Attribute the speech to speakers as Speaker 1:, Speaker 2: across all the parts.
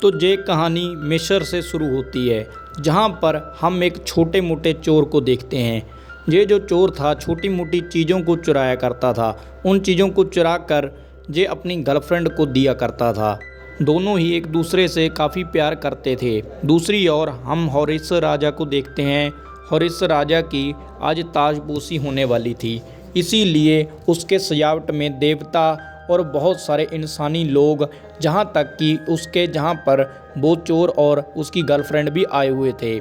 Speaker 1: तो ये कहानी मिस्र से शुरू होती है, जहाँ पर हम एक छोटे मोटे चोर को देखते हैं। ये जो चोर था छोटी मोटी चीज़ों को चुराया करता था। उन चीज़ों को चुरा कर ये अपनी गर्लफ्रेंड को दिया करता था। दोनों ही एक दूसरे से काफ़ी प्यार करते थे। दूसरी ओर हम हॉरिस राजा को देखते हैं। हॉरिस राजा की आज ताजपोशी होने वाली थी, इसीलिए उसके सजावट में देवता और बहुत सारे इंसानी लोग, जहाँ तक कि उसके जहाँ पर वो चोर और उसकी गर्लफ्रेंड भी आए हुए थे।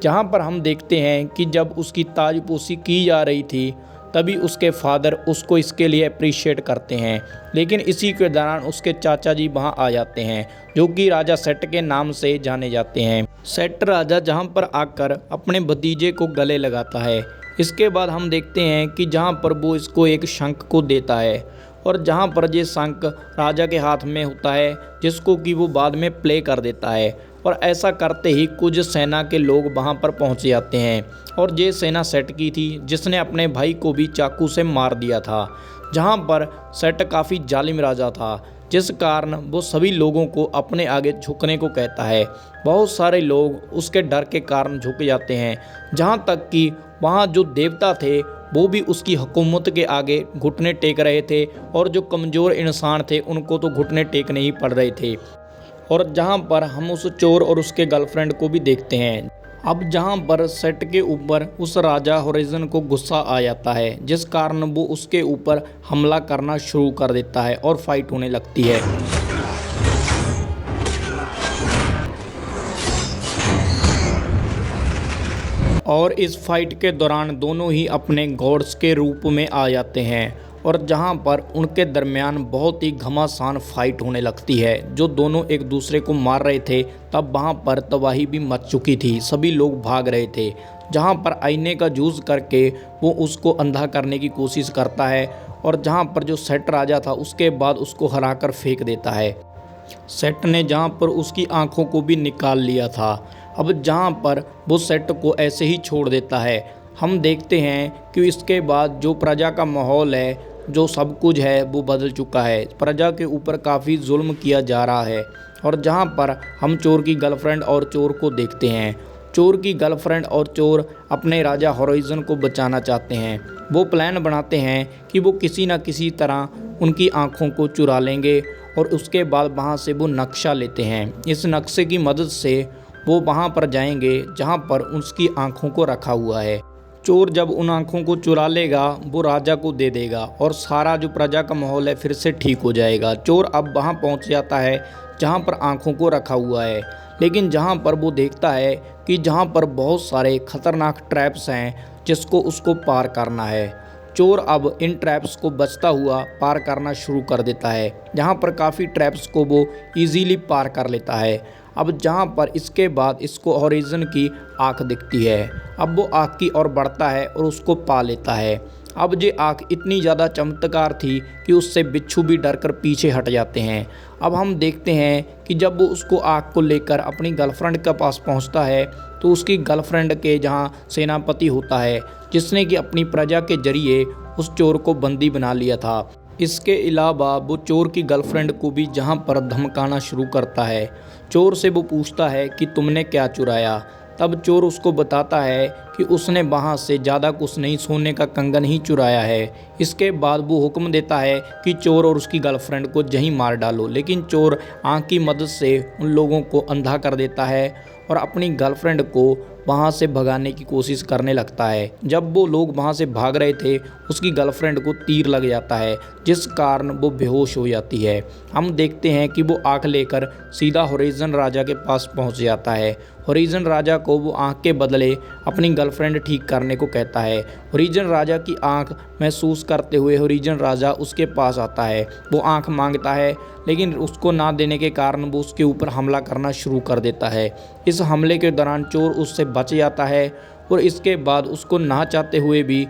Speaker 1: जहाँ पर हम देखते हैं कि जब उसकी ताजपोशी की जा रही थी तभी उसके फादर उसको इसके लिए अप्रिशिएट करते हैं, लेकिन इसी के दौरान उसके चाचा जी वहाँ आ जाते हैं, जो कि राजा सेट के नाम से जाने जाते हैं। सेट राजा जहाँ पर आकर अपने भतीजे को गले लगाता है। इसके बाद हम देखते हैं कि जहाँ पर वो इसको एक शंख को देता है, और जहाँ पर ये शंख राजा के हाथ में होता है, जिसको कि वो बाद में प्ले कर देता है। और ऐसा करते ही कुछ सेना के लोग वहाँ पर पहुँच जाते हैं, और ये सेना सेट की थी, जिसने अपने भाई को भी चाकू से मार दिया था। जहाँ पर सेट काफ़ी जालिम राजा था, जिस कारण वो सभी लोगों को अपने आगे झुकने को कहता है। बहुत सारे लोग उसके डर के कारण झुक जाते हैं, जहाँ तक कि वहाँ जो देवता थे वो भी उसकी हुकूमत के आगे घुटने टेक रहे थे, और जो कमज़ोर इंसान थे उनको तो घुटने टेकने ही पड़ रहे थे। और जहाँ पर हम उस चोर और उसके गर्लफ्रेंड को भी देखते हैं। अब जहाँ पर सेट के ऊपर उस राजा होराइजन को गुस्सा आ जाता है, जिस कारण वो उसके ऊपर हमला करना शुरू कर देता है और फाइट होने लगती है। और इस फाइट के दौरान दोनों ही अपने गॉड्स के रूप में आ जाते हैं, और जहां पर उनके दरमियान बहुत ही घमासान फाइट होने लगती है। जो दोनों एक दूसरे को मार रहे थे, तब वहां पर तबाही भी मच चुकी थी। सभी लोग भाग रहे थे। जहां पर आईने का यूज़ करके वो उसको अंधा करने की कोशिश करता है, और जहां पर जो सेट राजा था उसके बाद उसको हराकर फेंक देता है। सेट ने जहां पर उसकी आंखों को भी निकाल लिया था। अब जहां पर वो सेट को ऐसे ही छोड़ देता है, हम देखते हैं कि इसके बाद जो प्रजा का माहौल है, जो सब कुछ है, वो बदल चुका है। प्रजा के ऊपर काफ़ी जुल्म किया जा रहा है। और जहां पर हम चोर की गर्लफ्रेंड और चोर को देखते हैं। चोर की गर्लफ्रेंड और चोर अपने राजा होराइजन को बचाना चाहते हैं। वो प्लान बनाते हैं कि वो किसी न किसी तरह उनकी आँखों को चुरा लेंगे, और उसके बाद वहाँ से वो नक्शा लेते हैं। इस नक्शे की मदद से वो वहाँ पर जाएंगे जहाँ पर उसकी आँखों को रखा हुआ है। चोर जब उन आँखों को चुरा लेगा वो राजा को दे देगा, और सारा जो प्रजा का माहौल है फिर से ठीक हो जाएगा। चोर अब वहाँ पहुँच जाता है जहाँ पर आँखों को रखा हुआ है, लेकिन जहाँ पर वो देखता है कि जहाँ पर बहुत सारे खतरनाक ट्रैप्स हैं जिसको उसको पार करना है। चोर अब इन ट्रैप्स को बचता हुआ पार करना शुरू कर देता है। जहाँ पर काफ़ी ट्रैप्स को वो ईजीली पार कर लेता है। अब जहाँ पर इसके बाद इसको होराइजन की आँख दिखती है। अब वो आँख की ओर बढ़ता है और उसको पा लेता है। अब ये आँख इतनी ज़्यादा चमत्कार थी कि उससे बिच्छू भी डरकर पीछे हट जाते हैं। अब हम देखते हैं कि जब वो उसको आँख को लेकर अपनी गर्लफ्रेंड के पास पहुंचता है, तो उसकी गर्लफ्रेंड के जहां सेनापति होता है, जिसने कि अपनी प्रजा के जरिए उस चोर को बंदी बना लिया था। इसके अलावा वो चोर की गर्लफ्रेंड को भी जहां पर धमकाना शुरू करता है। चोर से वो पूछता है कि तुमने क्या चुराया। तब चोर उसको बताता है कि उसने वहाँ से ज़्यादा कुछ नहीं, सोने का कंगन ही चुराया है। इसके बाद वो हुक्म देता है कि चोर और उसकी गर्लफ्रेंड को यहीं मार डालो, लेकिन चोर आँख की मदद से उन लोगों को अंधा कर देता है और अपनी गर्लफ्रेंड को वहाँ से भगाने की कोशिश करने लगता है। जब वो लोग वहाँ से भाग रहे थे, उसकी गर्लफ्रेंड को तीर लग जाता है, जिस कारण वो बेहोश हो जाती है। हम देखते हैं कि वो आँख लेकर सीधा होराइजन राजा के पास पहुँच जाता है। होराइजन राजा को वो आँख के बदले अपनी गर्लफ्रेंड ठीक करने को कहता है। होराइजन राजा की आँख महसूस करते हुए होराइजन राजा उसके पास आता है। वो आँख मांगता है, लेकिन उसको ना देने के कारण वो उसके ऊपर हमला करना शुरू कर देता है। इस हमले के दौरान चोर उससे बच जाता है, और इसके बाद उसको ना चाहते हुए भी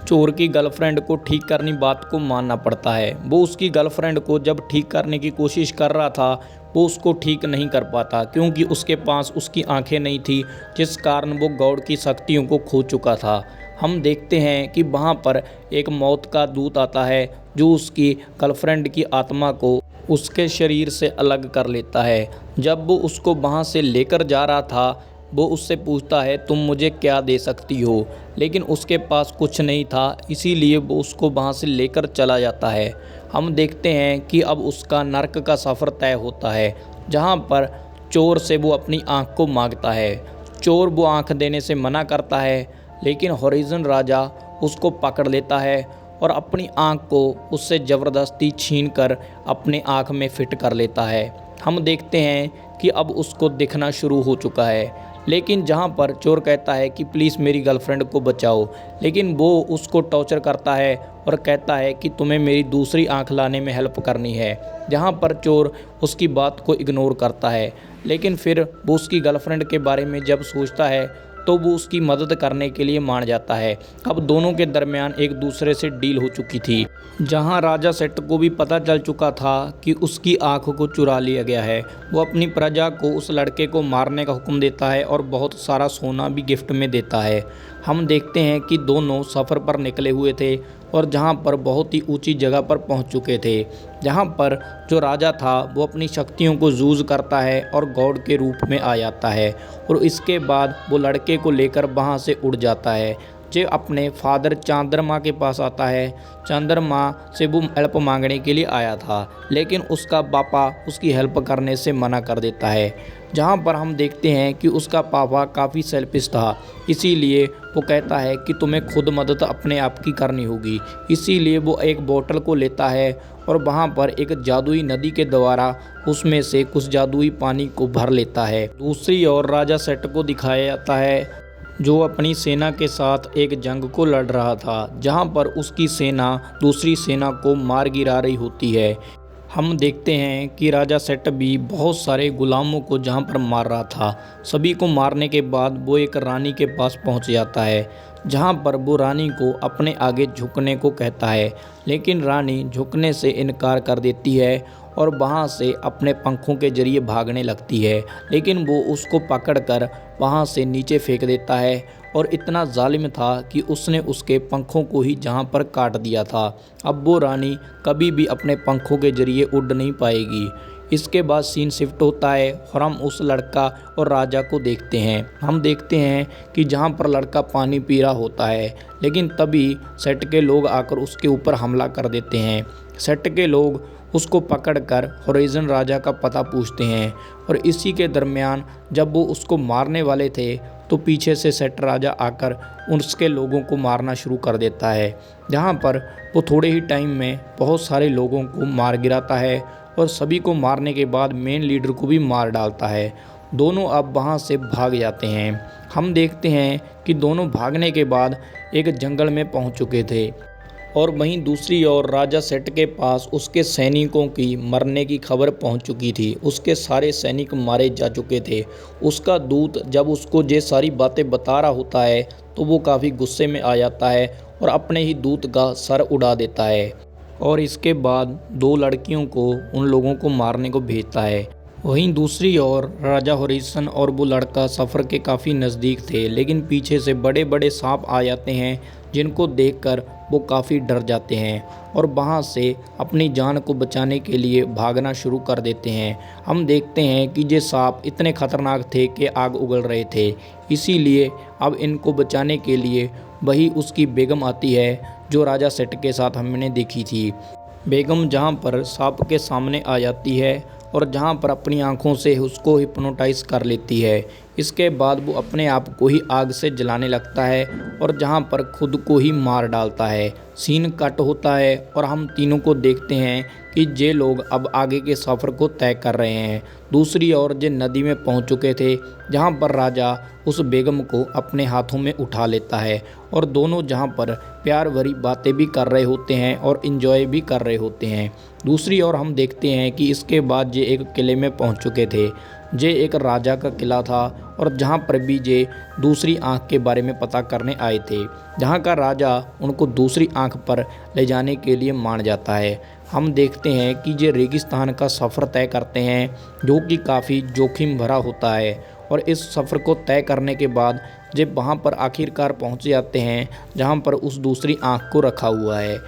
Speaker 1: चोर की गर्लफ्रेंड को ठीक करनी बात को मानना पड़ता है। वो उसकी गर्लफ्रेंड को जब ठीक करने की कोशिश कर रहा था, वो उसको ठीक नहीं कर पाता, क्योंकि उसके पास उसकी आंखें नहीं थी, जिस कारण वो गॉड की शक्तियों को खो चुका था। हम देखते हैं कि वहाँ पर एक मौत का दूत आता है, जो उसकी गर्लफ्रेंड की आत्मा को उसके शरीर से अलग कर लेता है। जब वो उसको वहाँ से लेकर जा रहा था, वो उससे पूछता है तुम मुझे क्या दे सकती हो, लेकिन उसके पास कुछ नहीं था, इसीलिए वो उसको वहाँ से लेकर चला जाता है। हम देखते हैं कि अब उसका नर्क का सफ़र तय होता है, जहाँ पर चोर से वो अपनी आँख को मांगता है। चोर वो आँख देने से मना करता है, लेकिन होराइज़न राजा उसको पकड़ लेता है और अपनी आँख को उससे ज़बरदस्ती छीन कर अपने आँख में फिट कर लेता है। हम देखते हैं कि अब उसको दिखना शुरू हो चुका है, लेकिन जहाँ पर चोर कहता है कि प्लीज़ मेरी गर्लफ्रेंड को बचाओ, लेकिन वो उसको टॉर्चर करता है और कहता है कि तुम्हें मेरी दूसरी आँख लाने में हेल्प करनी है। जहाँ पर चोर उसकी बात को इग्नोर करता है, लेकिन फिर वो उसकी गर्लफ्रेंड के बारे में जब सोचता है तो वो उसकी मदद करने के लिए मान जाता है। अब दोनों के दरमियान एक दूसरे से डील हो चुकी थी, जहां राजा सेट को भी पता चल चुका था कि उसकी आँख को चुरा लिया गया है। वो अपनी प्रजा को उस लड़के को मारने का हुक्म देता है और बहुत सारा सोना भी गिफ्ट में देता है। हम देखते हैं कि दोनों सफ़र पर निकले हुए थे और जहाँ पर बहुत ही ऊंची जगह पर पहुँच चुके थे, जहाँ पर जो राजा था वो अपनी शक्तियों को यूज़ करता है और गॉड के रूप में आ जाता है और इसके बाद वो लड़के को लेकर वहाँ से उड़ जाता है। जो अपने फादर चंद्रमा के पास आता है। चंद्रमा से वो हेल्प मांगने के लिए आया था, लेकिन उसका पापा उसकी हेल्प करने से मना कर देता है। जहाँ पर हम देखते हैं कि उसका पापा काफ़ी सेल्फिश था, इसीलिए वो कहता है कि तुम्हें खुद मदद अपने आप की करनी होगी। इसीलिए वो एक बोतल को लेता है और वहाँ पर एक जादुई नदी के द्वारा उसमें से कुछ जादुई पानी को भर लेता है। दूसरी ओर राजा सेट को दिखाया जाता है जो अपनी सेना के साथ एक जंग को लड़ रहा था, जहाँ पर उसकी सेना दूसरी सेना को मार गिरा रही होती है। हम देखते हैं कि राजा सेट भी बहुत सारे गुलामों को जहाँ पर मार रहा था, सभी को मारने के बाद वो एक रानी के पास पहुँच जाता है, जहाँ पर वो रानी को अपने आगे झुकने को कहता है, लेकिन रानी झुकने से इनकार कर देती है और वहाँ से अपने पंखों के जरिए भागने लगती है, लेकिन वो उसको पकड़कर वहाँ से नीचे फेंक देता है और इतना जालिम था कि उसने उसके पंखों को ही जहाँ पर काट दिया था। अब वो रानी कभी भी अपने पंखों के जरिए उड़ नहीं पाएगी। इसके बाद सीन शिफ्ट होता है और हम उस लड़का और राजा को देखते हैं। हम देखते हैं कि जहाँ पर लड़का पानी पी रहा होता है, लेकिन तभी सेट के लोग आकर उसके ऊपर हमला कर देते हैं। सेट के लोग उसको पकड़कर होराइज़न राजा का पता पूछते हैं और इसी के दरमियान जब वो उसको मारने वाले थे तो पीछे से सेट राजा आकर उसके लोगों को मारना शुरू कर देता है, जहाँ पर वो थोड़े ही टाइम में बहुत सारे लोगों को मार गिराता है और सभी को मारने के बाद मेन लीडर को भी मार डालता है। दोनों अब वहाँ से भाग जाते हैं। हम देखते हैं कि दोनों भागने के बाद एक जंगल में पहुँच चुके थे और वहीं दूसरी ओर राजा सेट के पास उसके सैनिकों की मरने की खबर पहुंच चुकी थी। उसके सारे सैनिक मारे जा चुके थे। उसका दूत जब उसको ये सारी बातें बता रहा होता है तो वो काफ़ी गुस्से में आ जाता है और अपने ही दूत का सर उड़ा देता है और इसके बाद दो लड़कियों को उन लोगों को मारने को भेजता है। वहीं दूसरी ओर राजा होराइज़न और वो लड़का सफ़र के काफ़ी नज़दीक थे, लेकिन पीछे से बड़े बड़े सांप आ जाते हैं, जिनको देखकर वो काफ़ी डर जाते हैं और वहाँ से अपनी जान को बचाने के लिए भागना शुरू कर देते हैं। हम देखते हैं कि ये सांप इतने ख़तरनाक थे कि आग उगल रहे थे, इसीलिए अब इनको बचाने के लिए वही उसकी बेगम आती है जो राजा सेट के साथ हमने देखी थी। बेगम जहाँ पर सांप के सामने आ जाती है और जहाँ पर अपनी आँखों से उसको हिप्नोटाइज कर लेती है। इसके बाद वो अपने आप को ही आग से जलाने लगता है और जहाँ पर खुद को ही मार डालता है। सीन कट होता है और हम तीनों को देखते हैं कि ये लोग अब आगे के सफ़र को तय कर रहे हैं। दूसरी ओर ये नदी में पहुँच चुके थे, जहाँ पर राजा उस बेगम को अपने हाथों में उठा लेता है और दोनों जहाँ पर प्यार भरी बातें भी कर रहे होते हैं और इन्जॉय भी कर रहे होते हैं। दूसरी ओर हम देखते हैं कि इसके बाद ये एक किले में पहुँच चुके थे। ये एक राजा का किला था और जहाँ पर भी ये दूसरी आँख के बारे में पता करने आए थे, जहाँ का राजा उनको दूसरी आँख पर ले जाने के लिए मान जाता है। हम देखते हैं कि ये रेगिस्तान का सफ़र तय करते हैं, जो कि काफ़ी जोखिम भरा होता है और इस सफ़र को तय करने के बाद जब वहाँ पर आखिरकार पहुँच जाते हैं जहाँ पर उस दूसरी आँख को रखा हुआ है।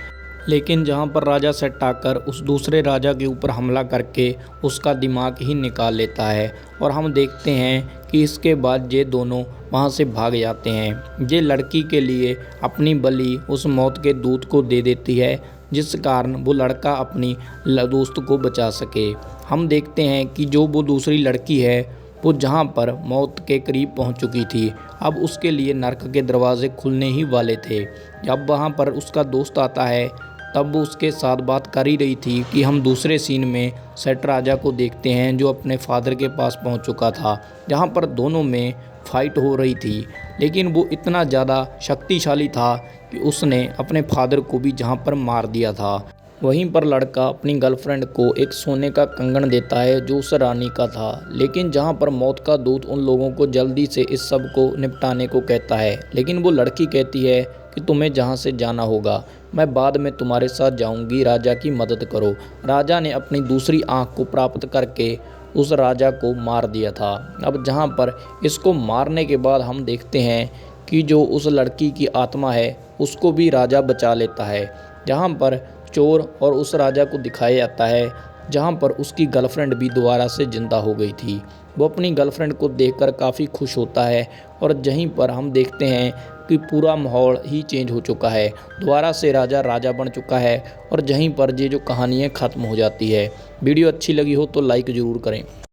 Speaker 1: लेकिन जहां पर राजा सेट आकर उस दूसरे राजा के ऊपर हमला करके उसका दिमाग ही निकाल लेता है और हम देखते हैं कि इसके बाद ये दोनों वहां से भाग जाते हैं। ये लड़की के लिए अपनी बलि उस मौत के दूत को दे देती है, जिस कारण वो लड़का अपनी दोस्त को बचा सके। हम देखते हैं कि जो वो दूसरी लड़की है वो जहाँ पर मौत के करीब पहुँच चुकी थी, अब उसके लिए नर्क के दरवाजे खुलने ही वाले थे। जब वहाँ पर उसका दोस्त आता है तब वो उसके साथ बात कर ही रही थी कि हम दूसरे सीन में सेट राजा को देखते हैं जो अपने फादर के पास पहुँच चुका था, जहाँ पर दोनों में फाइट हो रही थी। लेकिन वो इतना ज़्यादा शक्तिशाली था कि उसने अपने फादर को भी जहाँ पर मार दिया था। वहीं पर लड़का अपनी गर्लफ्रेंड को एक सोने का कंगन देता है जो उस रानी का था। लेकिन जहां पर मौत का दूत उन लोगों को जल्दी से इस सब को निपटाने को कहता है, लेकिन वो लड़की कहती है कि तुम्हें जहां से जाना होगा, मैं बाद में तुम्हारे साथ जाऊंगी, राजा की मदद करो। राजा ने अपनी दूसरी आंख को प्राप्त करके उस राजा को मार दिया था। अब जहां पर इसको मारने के बाद हम देखते हैं कि जो उस लड़की की आत्मा है उसको भी राजा बचा लेता है। जहां पर चोर और उस राजा को दिखाया जाता है जहां पर उसकी गर्लफ्रेंड भी दोबारा से ज़िंदा हो गई थी। वो अपनी गर्लफ्रेंड को देखकर काफ़ी खुश होता है और यहीं पर हम देखते हैं कि पूरा माहौल ही चेंज हो चुका है। दोबारा से राजा राजा बन चुका है और यहीं पर ये जो कहानी है ख़त्म हो जाती है। वीडियो अच्छी लगी हो तो लाइक ज़रूर करें।